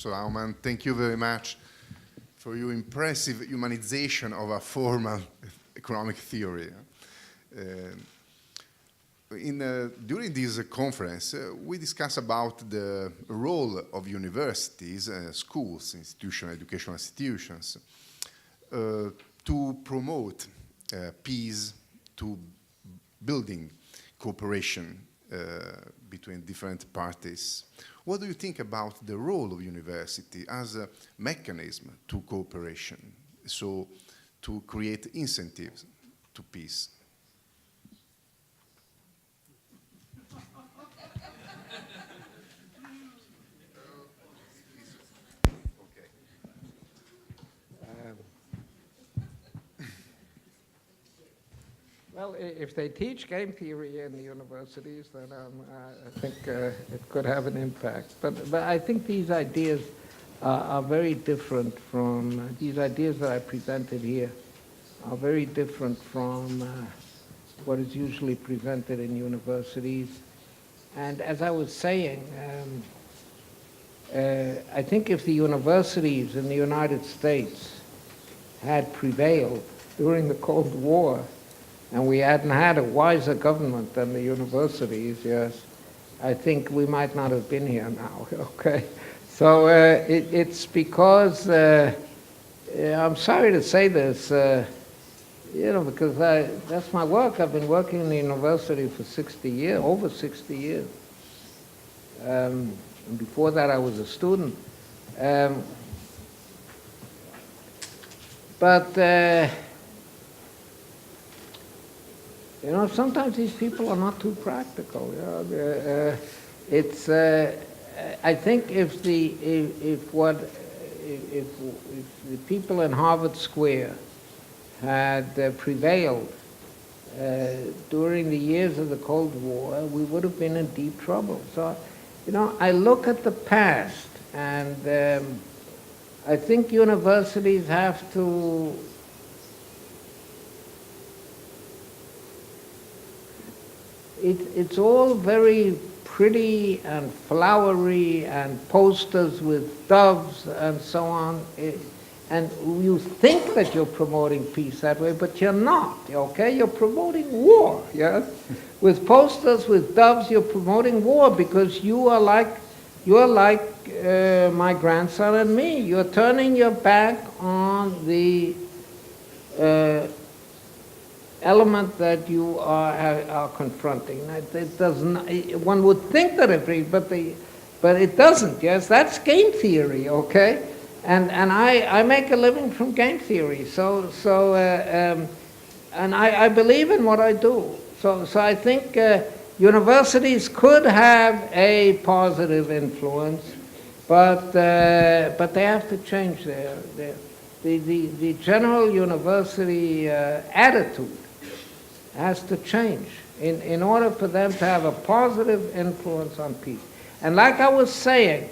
Professor Aumann. Thank you very much for your impressive humanization of a formal economic theory. During this conference, we discussed about the role of universities, schools, educational institutions, to promote peace, to building cooperation between different parties. What do you think about the role of university as a mechanism to cooperation, so to create incentives to peace? Well, if they teach game theory in the universities, then I think it could have an impact. But I think these ideas are very different from, these ideas that I presented here are very different from what is usually presented in universities. And as I was saying, I think if the universities in the United States had prevailed during the Cold War, and we hadn't had a wiser government than the universities, yes, I think we might not have been here now, okay? So it's because, I'm sorry to say this, because that's my work. I've been working in the university for 60 years, over 60 years. And before that, I was a student. Sometimes these people are not too practical. I think if the people in Harvard Square had prevailed during the years of the Cold War, we would have been in deep trouble. So, I look at the past, and I think universities have to it's all very pretty and flowery and posters with doves and so on. And you think that you're promoting peace that way, but you're not, okay? You're promoting war, yes? With posters, with doves, you're promoting war because you're like my grandson and me. You're turning your back on the element that you are confronting. It doesn't. One would think that it, but it doesn't. Yes, that's game theory. Okay, and I make a living from game theory. And I believe in what I do. So I think universities could have a positive influence, but they have to change the general university attitude has to change in order for them to have a positive influence on peace. And like I was saying,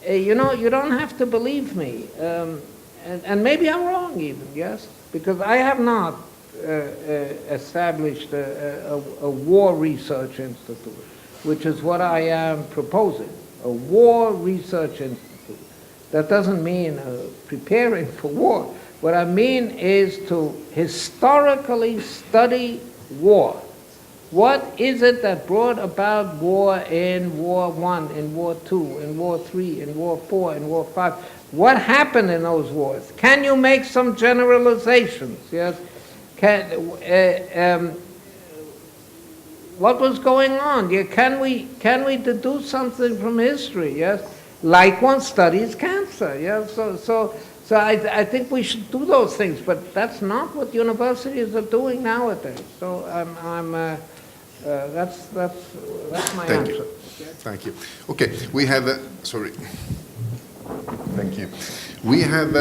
you don't have to believe me, and maybe I'm wrong even, yes, because I have not established a war research institute, which is what I am proposing, a war research institute. That doesn't mean preparing for war. What I mean is to historically study war. What is it that brought about war in War I, in War II, in War III, in War IV, in War V? What happened in those wars? Can you make some generalizations? Yes. What was going on? Yeah, can we deduce something from history? Yes. Like one studies cancer. Yes. So I think we should do those things, but that's not what universities are doing nowadays. So that's my answer. You. Thank you. Okay, we have sorry. Thank you. We have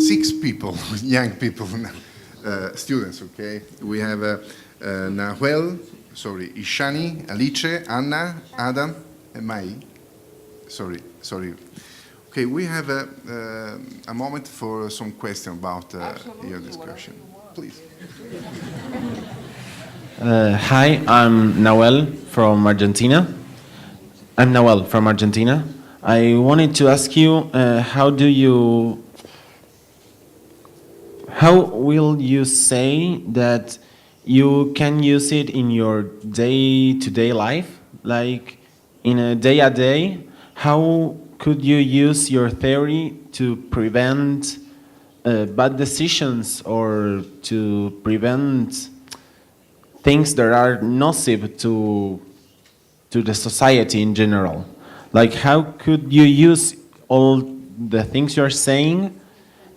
6 people, young people, students. Okay, we have Nahuel, Ishani, Alice, Anna, Adam, and Mai. Sorry. Okay, we have a moment for some question about your discussion. Please. Hi, I'm Nahuel from Argentina. I wanted to ask you, how will you say that you can use it in your day-to-day life? Like in a day-a-day, how could you use your theory to prevent bad decisions or to prevent things that are nocive to the society in general? Like, how could you use all the things you're saying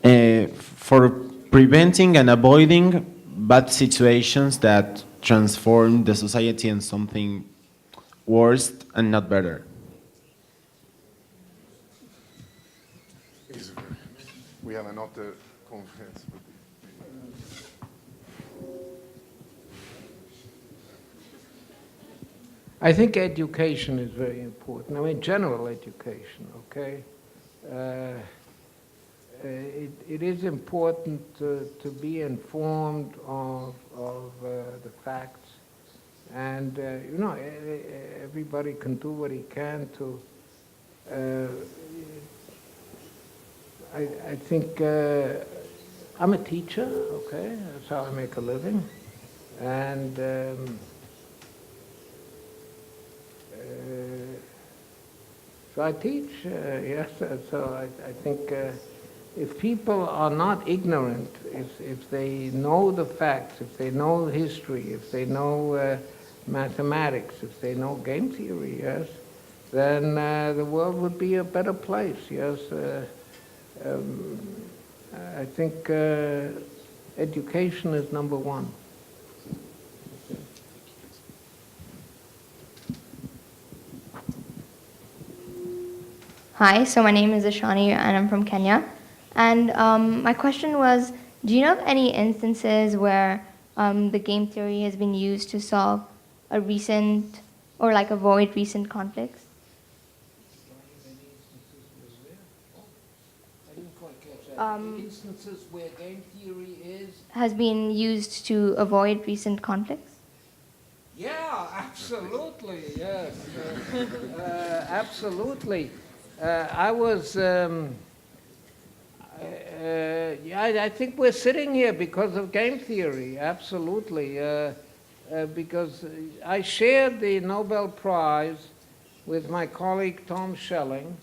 for preventing and avoiding bad situations that transform the society in something worse and not better? We have another conference. I think education is very important. I mean, general education, okay? It is important to be informed of the facts. And, you know, everybody can do what he can to... I think I'm a teacher, okay? That's how I make a living. And so I teach, yes. So I think if people are not ignorant, if they know the facts, if they know history, if they know mathematics, if they know game theory, yes, then the world would be a better place, yes. I think education is number one. Hi, so my name is Ishani and I'm from Kenya. And my question was, do you know of any instances where the game theory has been used to solve a recent or like avoid recent conflicts? Instances where game theory has been used to avoid recent conflicts? Yeah, absolutely, yes. Absolutely. I was, yeah, I think we're sitting here because of game theory, absolutely. Because I shared the Nobel Prize with my colleague Tom Schelling,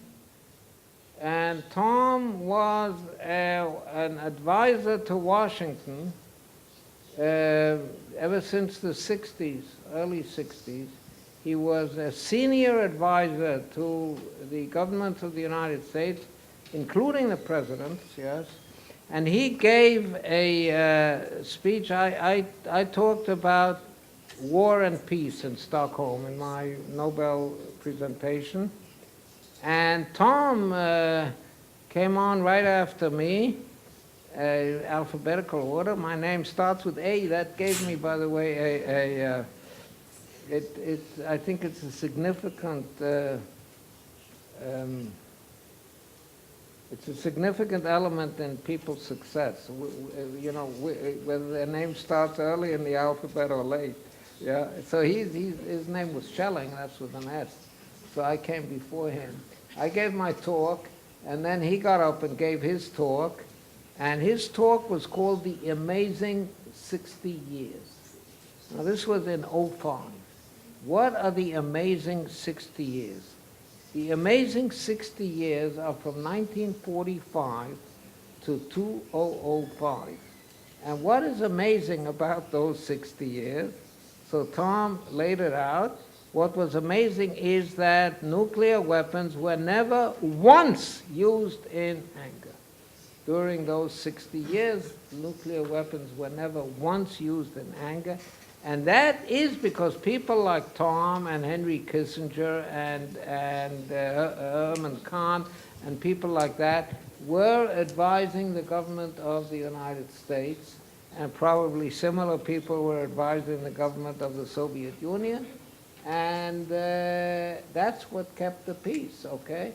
and Tom was an advisor to Washington ever since the 60s, early 60s. He was a senior advisor to the government of the United States, including the presidents, yes. And he gave a speech. I talked about war and peace in Stockholm in my Nobel presentation. And Tom came on right after me, alphabetical order. My name starts with A. That gave me, by the way, I think it's a significant element in people's success. You know, whether their name starts early in the alphabet or late. Yeah. So his name was Schelling. That's with an S. So I came before him. I gave my talk, and then he got up and gave his talk, and his talk was called The Amazing 60 Years. Now this was in '05. What are the amazing 60 years? The amazing 60 years are from 1945 to 2005. And what is amazing about those 60 years? So Tom laid it out. What was amazing is that nuclear weapons were never once used in anger. During those 60 years, nuclear weapons were never once used in anger. And that is because people like Tom and Henry Kissinger and Herman Kahn and people like that were advising the government of the United States, and probably similar people were advising the government of the Soviet Union. And that's what kept the peace, okay?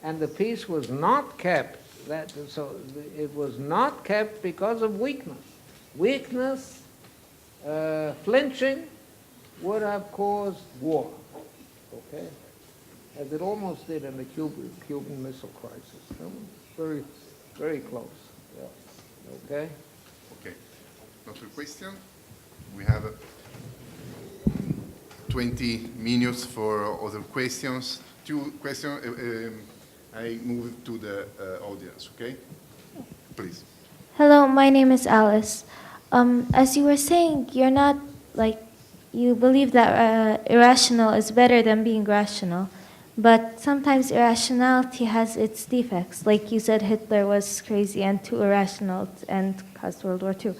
And the peace was not kept, it was not kept because of weakness. Weakness, flinching, would have caused war, okay? as it almost did in the Cuban Missile Crisis. Very, very close. Yeah. Okay? Okay. Another question? We have 20 minutes for other questions. Two questions. I move to the audience, okay? Please. Hello, my name is Alice. As you were saying, you're not like, you believe that irrational is better than being rational, but sometimes irrationality has its defects. Like you said, Hitler was crazy and too irrational and caused World War II.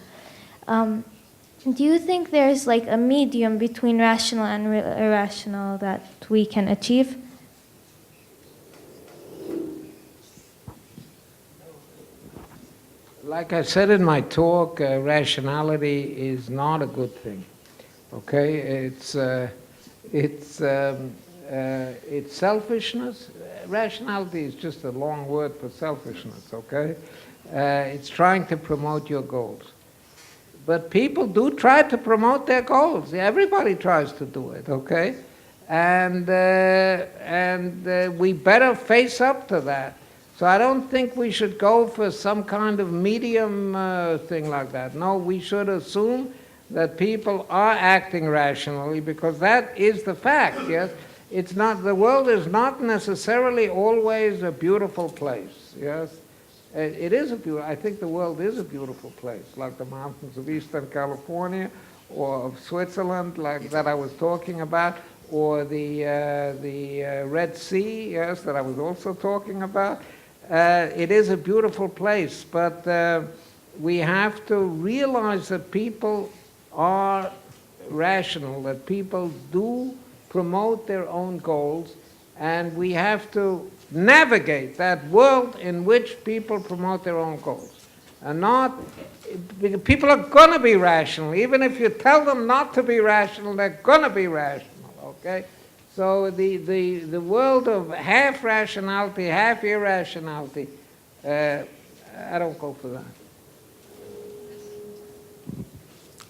Do you think there's like a medium between rational and irrational that we can achieve? Like I said in my talk, rationality is not a good thing. Okay, it's selfishness. Rationality is just a long word for selfishness. Okay, it's trying to promote your goals, but people do try to promote their goals. Everybody tries to do it. Okay, and we better face up to that. So I don't think we should go for some kind of medium thing like that. No, we should assume that people are acting rationally, because that is the fact, yes? It's not, the world is not necessarily always a beautiful place, yes? It is a beautiful, I think the world is a beautiful place, like the mountains of Eastern California, or of Switzerland, like that I was talking about, or the Red Sea, yes, that I was also talking about. It is a beautiful place, but we have to realize that people are rational, that people do promote their own goals, and we have to navigate that world in which people promote their own goals. And not, people are going to be rational. Even if you tell them not to be rational, they're going to be rational, okay? So the world of half rationality, half irrationality, I don't go for that.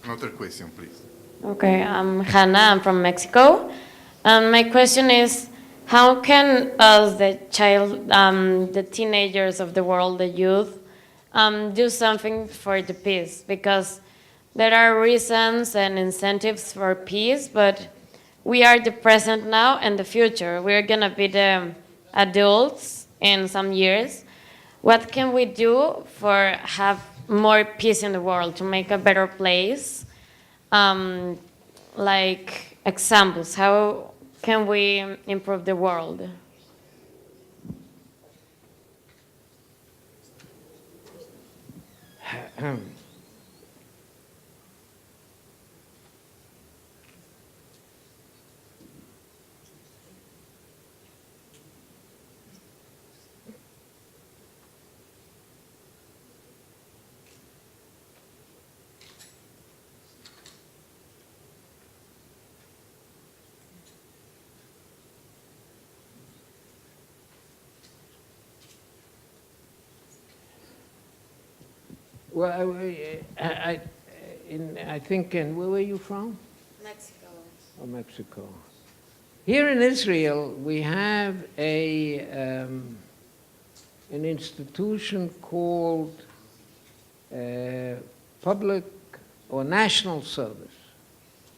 Another question, please. Okay, I'm Hannah, I'm from Mexico. My question is, how can us, the teenagers of the world, the youth, do something for the peace? Because there are reasons and incentives for peace, but we are the present now and the future. We're going to be the adults in some years. What can we do for have more peace in the world, to make a better place? Like examples, how can we improve the world? Well, I think where were you from? Mexico. Oh, Mexico. Here in Israel, we have an institution called public or national service.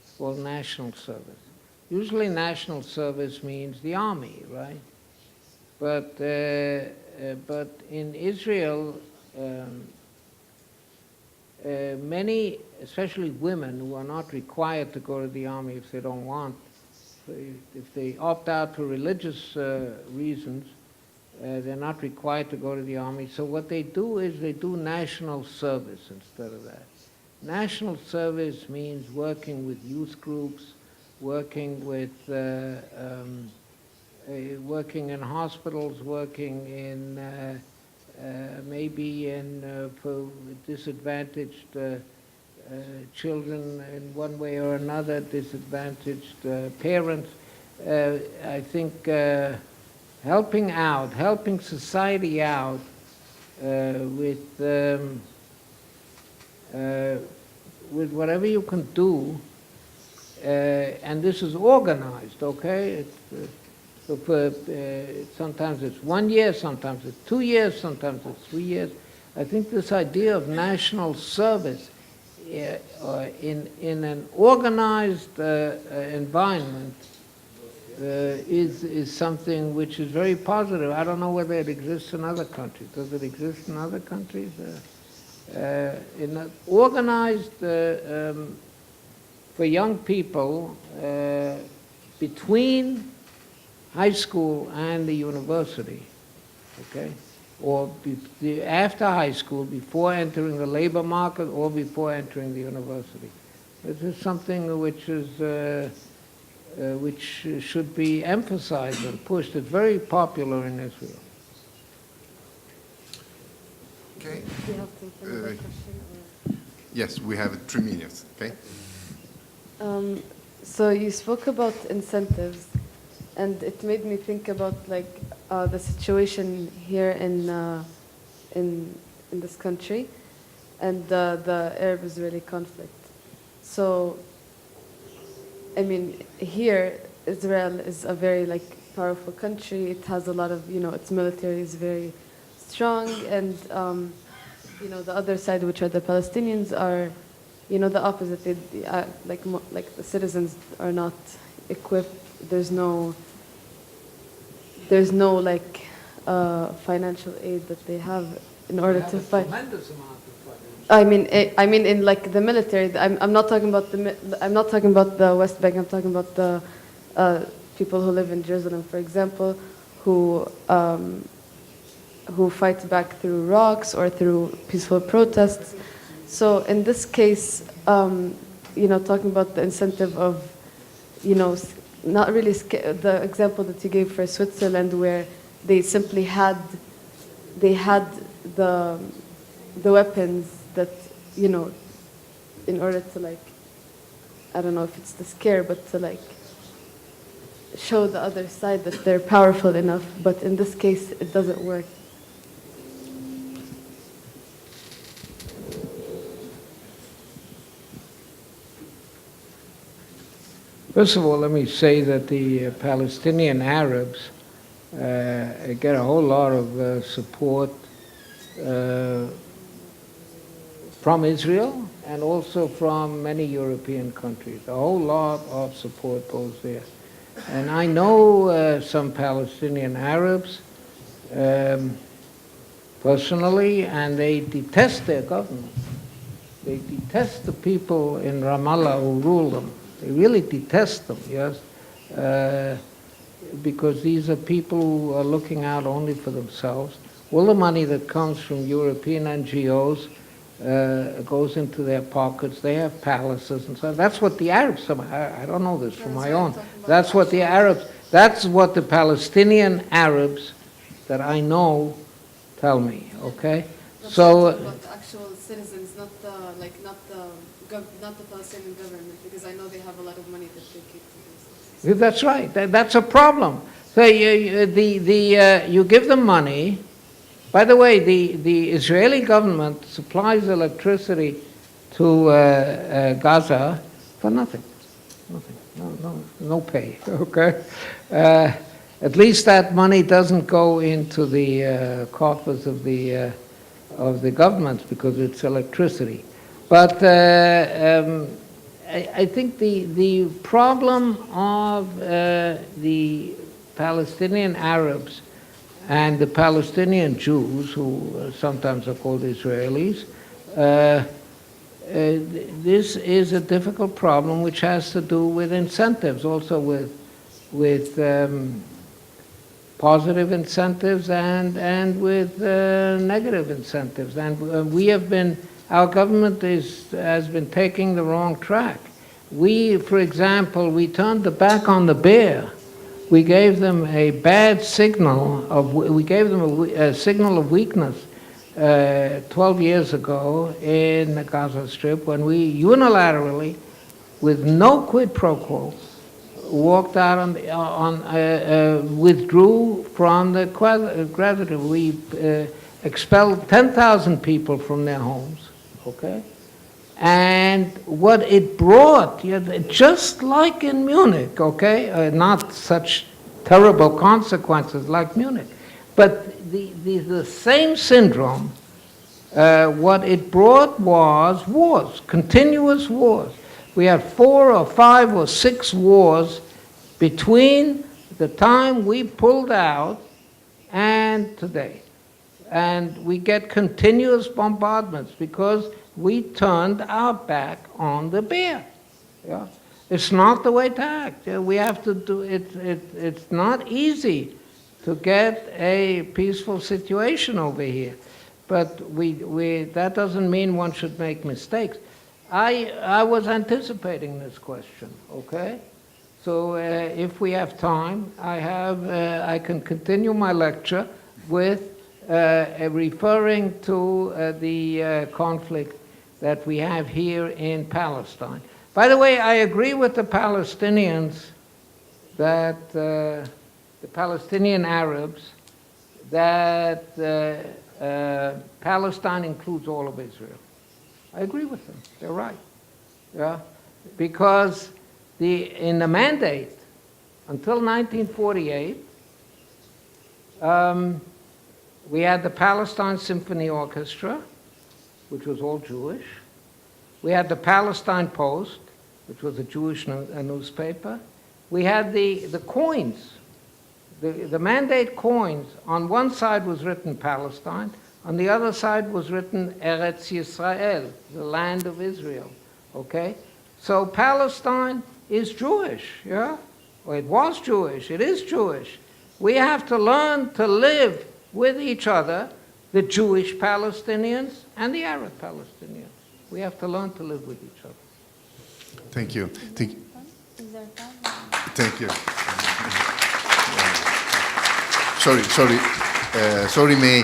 It's called national service. Usually national service means the army, right? But in Israel, many, especially women, who are not required to go to the army if they don't want, if they opt out for religious reasons, they're not required to go to the army. So what they do is they do national service instead of that. National service means working with youth groups, working with working in hospitals, working in maybe in for disadvantaged children in one way or another, disadvantaged parents. I think helping out, helping society out with whatever you can do, and this is organized, okay? So sometimes it's 1 year, sometimes it's 2 years, sometimes it's 3 years. I think this idea of national service in an organized environment is something which is very positive. I don't know whether it exists in other countries. Does it exist in other countries? In an organized for young people between high school and the university, okay? Or after high school, before entering the labor market or before entering the university. This is something which is which should be emphasized and pushed. It's very popular in Israel. Okay. Do you have time for another question? Or? Yes, we have 3 minutes. Okay. So you spoke about incentives, and it made me think about like the situation here in this country, and the Arab-Israeli conflict. So, I mean, here Israel is a very like powerful country. It has a lot of, you know, its military is very strong, and you know, the other side, which are the Palestinians, are, you know, the opposite. They like the citizens are not equipped. There's no like financial aid that they have in order to fight. Tremendous amount of I mean, in like the military. I'm not talking about I'm not talking about the West Bank. I'm talking about the people who live in Jerusalem, for example, who fight back through rocks or through peaceful protests. So in this case, you know, talking about the incentive of, you know, not really the example that you gave for Switzerland, where they simply had the weapons that, you know, in order to like, I don't know if it's to scare, but to like show the other side that they're powerful enough. But in this case, it doesn't work. First of all, let me say that the Palestinian Arabs get a whole lot of support from Israel and also from many European countries. A whole lot of support goes there. And I know some Palestinian Arabs personally, and they detest their government. They detest the people in Ramallah who rule them. They really detest them, yes, because these are people who are looking out only for themselves. All the money that comes from European NGOs goes into their pockets. They have palaces and so on. That's what the Arabs, I don't know this from my own. That's what the Arabs, that's what the Palestinian Arabs that I know tell me, okay? So about the actual citizens, not the Palestinian government, because I know they have a lot of money that they keep to themselves. that's right. That's a problem. So you give them money. By the way, the Israeli government supplies electricity to Gaza for nothing. Nothing. No pay. Okay. At least that money doesn't go into the coffers of the governments because it's electricity. But I think the problem of the Palestinian Arabs and the Palestinian Jews, who sometimes are called Israelis, this is a difficult problem which has to do with incentives, also with positive incentives and with negative incentives. And we have been, our government has been taking the wrong track. For example, we turned the back on the bear. We gave them a bad signal we gave them a signal of weakness 12 years ago in the Gaza Strip when we unilaterally, with no quid pro quo, walked out withdrew from the Gaza. We expelled 10,000 people from their homes, okay? And what it brought, just like in Munich, okay, not such terrible consequences like Munich. But the same syndrome, what it brought was wars, continuous wars. We had 4 or 5 or 6 wars between the time we pulled out and today. And we get continuous bombardments because we turned our back on the bear. Yeah? It's not the way to act. We have to do it. It's not easy to get a peaceful situation over here. But that doesn't mean one should make mistakes. I was anticipating this question, okay? So if we have time, I can continue my lecture with referring to the conflict that we have here in Palestine. By the way, I agree with the Palestinians that the Palestinian Arabs, that Palestine includes all of Israel. I agree with them. They're right. Yeah, because in the mandate until 1948, we had the Palestine Symphony Orchestra, which was all Jewish. We had the Palestine Post, which was a Jewish newspaper. We had the coins, the mandate coins. On one side was written Palestine, on the other side was written Eretz Yisrael, the land of Israel, okay? So Palestine is Jewish, yeah? Well, it was Jewish, it is Jewish. We have to learn to live with each other, the Jewish Palestinians and the Arab Palestinians. We have to learn to live with each other. Thank you. Thank you. Sorry, May.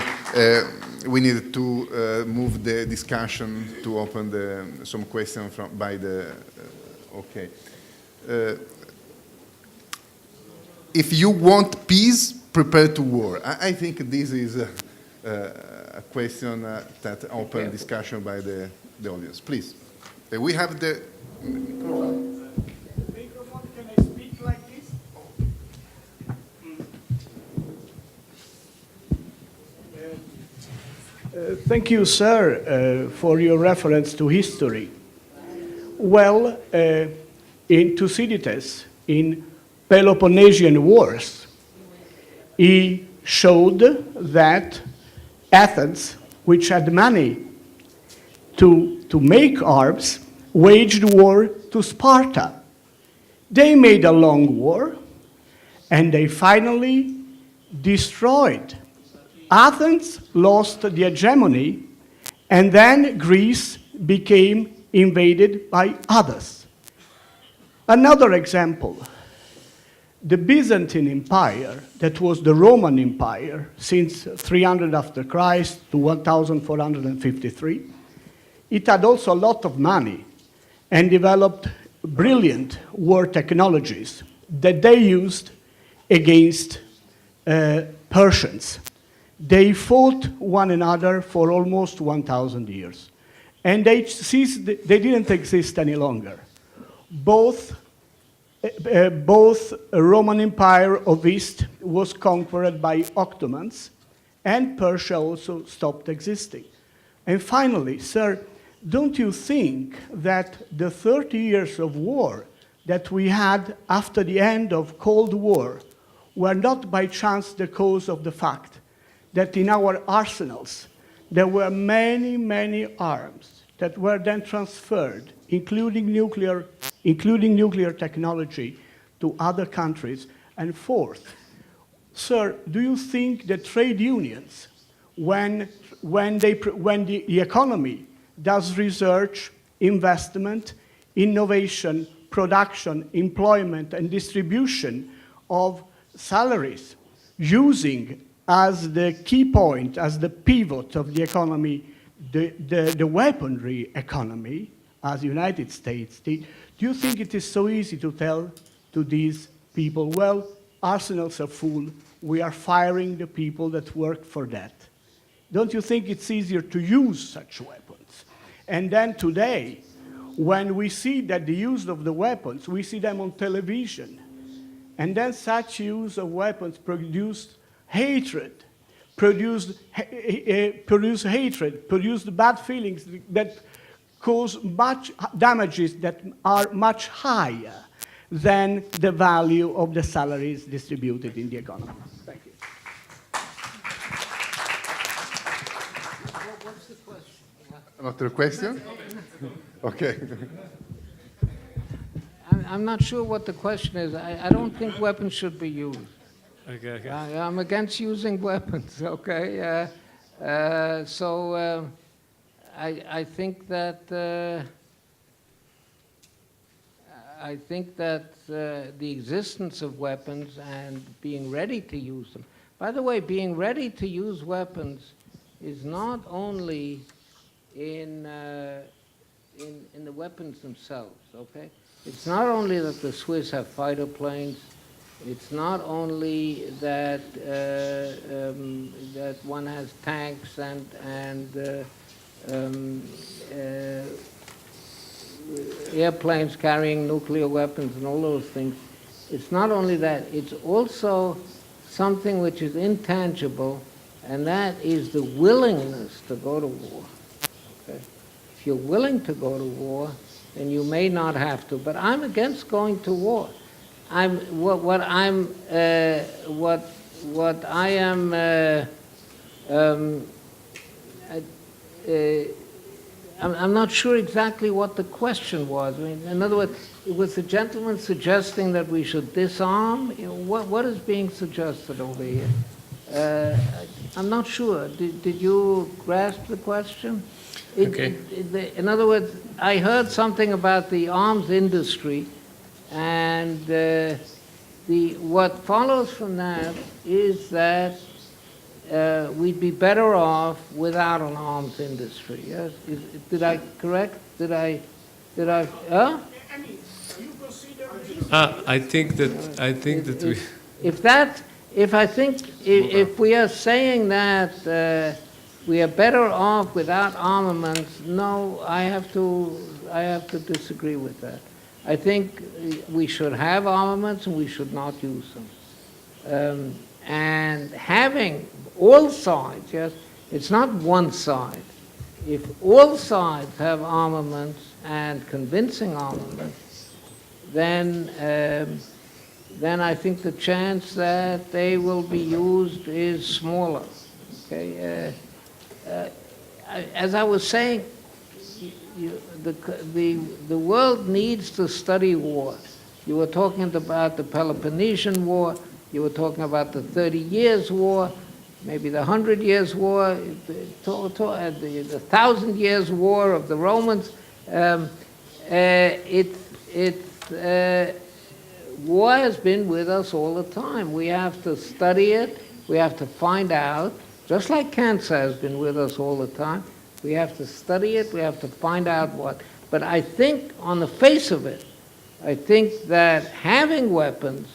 We need to move the discussion to open some questions by the. Okay. If you want peace, prepare to war. I think this is a question that open discussion by the audience. Please. We have the microphone. Can I speak like this? Thank you, sir, for your reference to history. Well, in Thucydides, in Peloponnesian Wars, he showed that Athens, which had money to make arms, waged war to Sparta. They made a long war, and they finally destroyed. Athens lost the hegemony, and then Greece became invaded by others. Another example, the Byzantine Empire, that was the Roman Empire since 300 after Christ to 1453, it had also a lot of money and developed brilliant war technologies that they used against Persians. They fought one another for almost 1,000 years. And they didn't exist any longer. Both Roman Empire of East was conquered by Ottomans, and Persia also stopped existing. And finally, sir, don't you think that the 30 years of war that we had after the end of Cold War were not by chance the cause of the fact that in our arsenals there were many, many arms that were then transferred, including nuclear technology, to other countries? And fourth, sir, do you think that trade unions, when the economy does research, investment, innovation, production, employment, and distribution of salaries, using as the key point, as the pivot of the economy, the weaponry economy, as the United States did, do you think it is so easy to tell to these people, well, arsenals are full, we are firing the people that worked for that? Don't you think it's easier to use such weapons? And then today, when we see that the use of the weapons, we see them on television, And then such use of weapons produced hatred, produced hatred, produced bad feelings that cause much damages that are much higher than the value of the salaries distributed in the economy. Thank you. What's the question? Another question? Okay. I'm not sure what the question is. I don't think weapons should be used. Okay. I'm against using weapons, okay? I think that the existence of weapons and being ready to use them. By the way, being ready to use weapons is not only in the weapons themselves, okay? It's not only that the Swiss have fighter planes. It's not only that that one has tanks and airplanes carrying nuclear weapons and all those things. It's not only that. It's also something which is intangible, and that is the willingness to go to war. Okay? If you're willing to go to war, then you may not have to. But I'm against going to war. I'm not sure exactly what the question was. I mean, in other words, was the gentleman suggesting that we should disarm? You know, what is being suggested over here? I'm not sure. Did you grasp the question? Okay. In other words, I heard something about the arms industry, and what follows from that is that we'd be better off without an arms industry. Yes, did I correct? Did I? Huh? I think that we. If we are saying that we are better off without armaments, no, I have to disagree with that. I think we should have armaments and we should not use them. And having all sides, yes, it's not one side. If all sides have armaments and convincing armaments, then I think the chance that they will be used is smaller. Okay. As I was saying, the world needs to study war. You were talking about the Peloponnesian War. You were talking about the 30 Years' War, maybe the 100 Years' War, the 1,000 Years' War of the Romans. War has been with us all the time. We have to study it. We have to find out. Just like cancer has been with us all the time, we have to study it, we have to find out what. But I think, on the face of it, I think that having weapons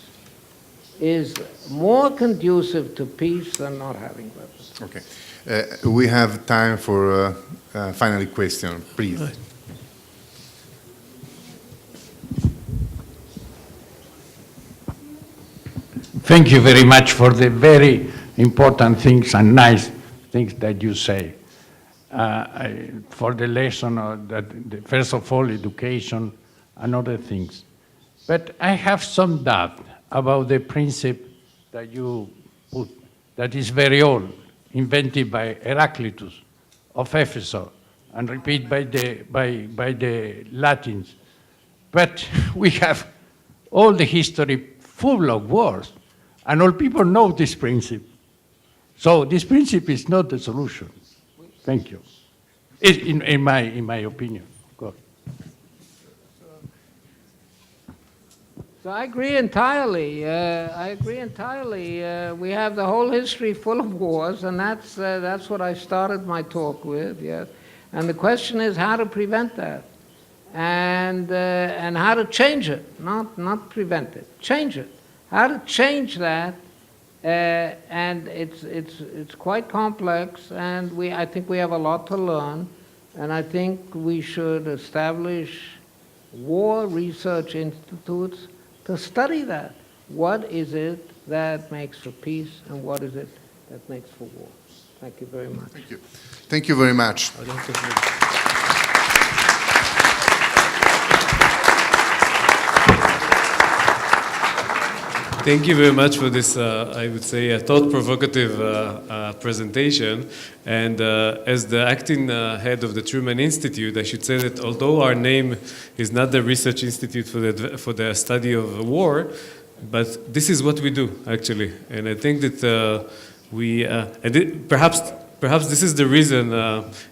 is more conducive to peace than not having weapons. Okay. We have time for a final question, please. Thank you very much for the very important things and nice things that you say. For the lesson first of all, education and other things. But I have some doubt about the principle that you put, that is very old, invented by Heraclitus of Ephesus and repeated by the Latins. But we have all the history full of wars, and all people know this principle. So this principle is not the solution. Thank you. In my opinion, of course. So I agree entirely. We have the whole history full of wars, and that's what I started my talk with. Yes, and the question is how to prevent that, and how to change it, not prevent it, change it. How to change that, and it's quite complex, and I think we have a lot to learn, and I think we should establish war research institutes to study that. what is it that makes for peace and what is it that makes for war? Thank you very much. Thank you. Thank you very much. Thank you very much for this, I would say, a thought-provocative presentation. And as the acting head of the Truman Institute, I should say that although our name is not the Research Institute for the study of war, but this is what we do, actually. And I think that perhaps this is the reason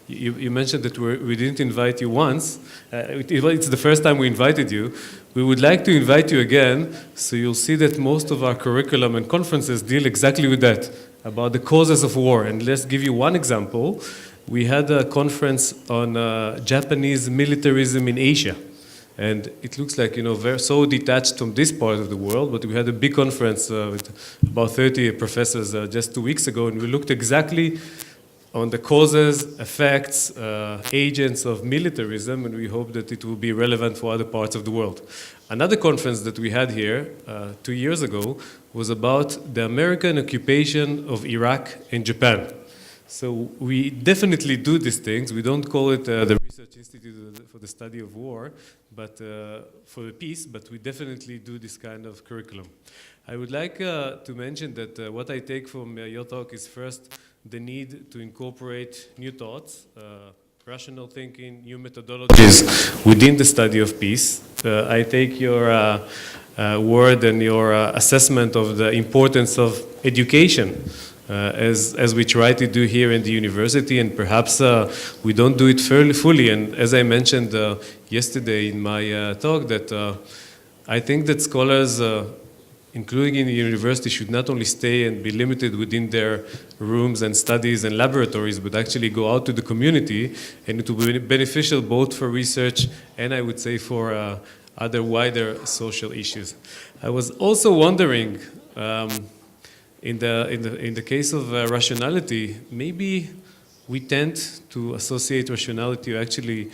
you mentioned that we didn't invite you once. It's the first time we invited you. We would like to invite you again, so you'll see that most of our curriculum and conferences deal exactly with that, about the causes of war. And let's give you one example. We had a conference on Japanese militarism in Asia. And it looks like, we're so detached from this part of the world, but we had a big conference with about 30 professors just 2 weeks ago, and we looked exactly on the causes, effects, agents of militarism, and we hope that it will be relevant for other parts of the world. Another conference that we had here 2 years ago was about the American occupation of Iraq and Japan. So we definitely do these things. We don't call it the Research Institute for the Study of War, but for the peace, but we definitely do this kind of curriculum. I would like to mention that what I take from your talk is first the need to incorporate new thoughts, rational thinking, new methodologies within the study of peace. I take your word and your assessment of the importance of education as we try to do here in the university, and perhaps we don't do it fully. And as I mentioned yesterday in my talk, that I think that scholars, including in the university, should not only stay and be limited within their rooms and studies and laboratories, but actually go out to the community, and it will be beneficial both for research and I would say for other wider social issues. I was also wondering, in the case of rationality, maybe we tend to associate rationality, or actually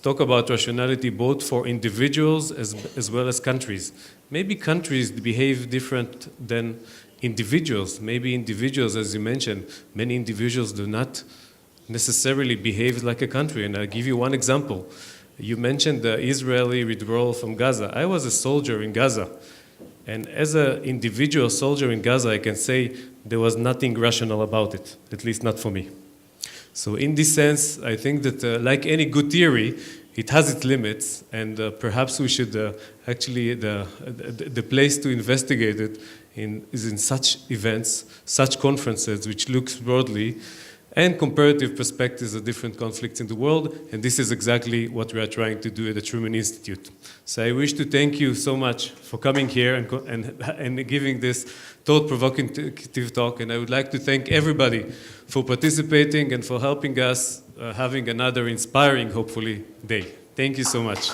talk about rationality both for individuals as well as countries. Maybe countries behave different than individuals. Maybe individuals, as you mentioned, many individuals do not necessarily behave like a country. And I'll give you one example. You mentioned the Israeli withdrawal from Gaza. I was a soldier in Gaza. And as an individual soldier in Gaza, I can say there was nothing rational about it, at least not for me. So in this sense, I think that like any good theory, it has its limits, and perhaps we should actually, the place to investigate it is in such events, such conferences, which looks broadly, and comparative perspectives of different conflicts in the world, and this is exactly what we are trying to do at the Truman Institute. So I wish to thank you so much for coming here and giving this thought-provocative talk, and I would like to thank everybody for participating and for helping us having another inspiring, hopefully, day. Thank you so much.